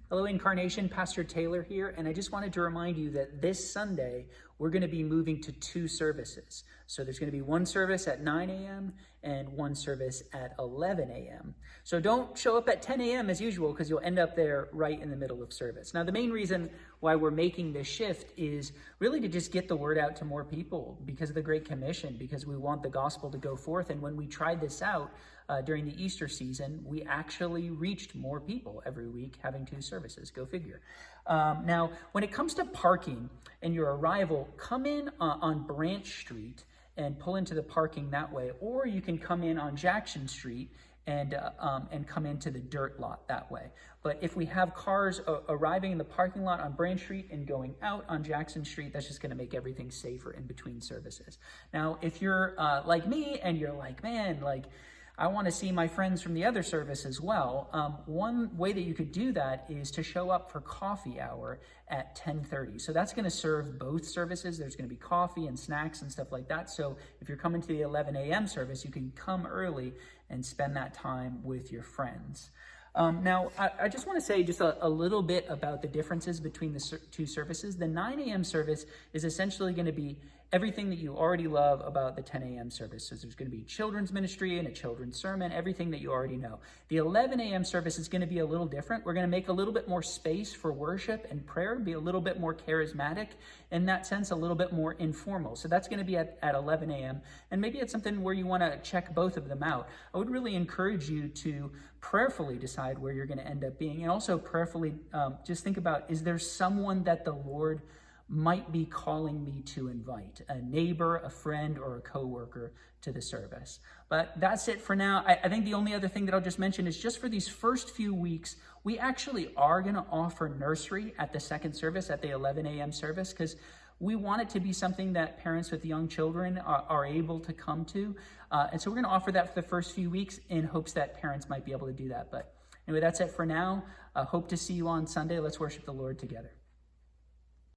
Hello, Incarnation. Pastor Taylor here, and I just wanted to remind you that this Sunday, we're going to be moving to 2 services. So there's going to be one service at 9 a.m. and one service at 11 a.m. So don't show up at 10 a.m. as usual, because you'll end up there right in the middle of service. Now, the main reason why we're making this shift is really to just get the word out to more people because of the Great Commission, because we want the gospel to go forth. And when we tried this out during the Easter season, we actually reached more people every week having 2 services. Go figure. Now, when it comes to parking and your arrival, come in on Branch Street and pull into the parking that way, or you can come in on Jackson Street and come into the dirt lot that way. But if we have cars arriving in the parking lot on Branch Street and going out on Jackson Street, that's just going to make everything safer in between services. Now, if you're like me and you're like, man, I want to see my friends from the other service as well. One way that you could do that is to show up for coffee hour at 10:30. So that's going to serve both services. There's going to be coffee and snacks and stuff like that. So if you're coming to the 11 a.m. service, you can come early and spend that time with your friends. Now, I just want to say just a little bit about the differences between the 2 services. The 9 a.m. service is essentially going to be everything that you already love about the 10 a.m. service. So there's going to be children's ministry and a children's sermon, everything that you already know. The 11 a.m. service is going to be a little different. We're going to make a little bit more space for worship and prayer, be a little bit more charismatic, in that sense, a little bit more informal. So that's going to be at 11 a.m. And maybe it's something where you want to check both of them out. I would really encourage you to prayerfully decide where you're going to end up being, and also prayerfully just think about, is there someone that the Lord might be calling me to invite, a neighbor, a friend, or a coworker to the service. But that's it for now. I think the only other thing that I'll just mention is just for these first few weeks, we actually are going to offer nursery at the second service, at the 11 a.m. service, because we want it to be something that parents with young children are able to come to. And so we're going to offer that for the first few weeks in hopes that parents might be able to do that. But anyway, that's it for now. Hope to see you on Sunday. Let's worship the Lord together.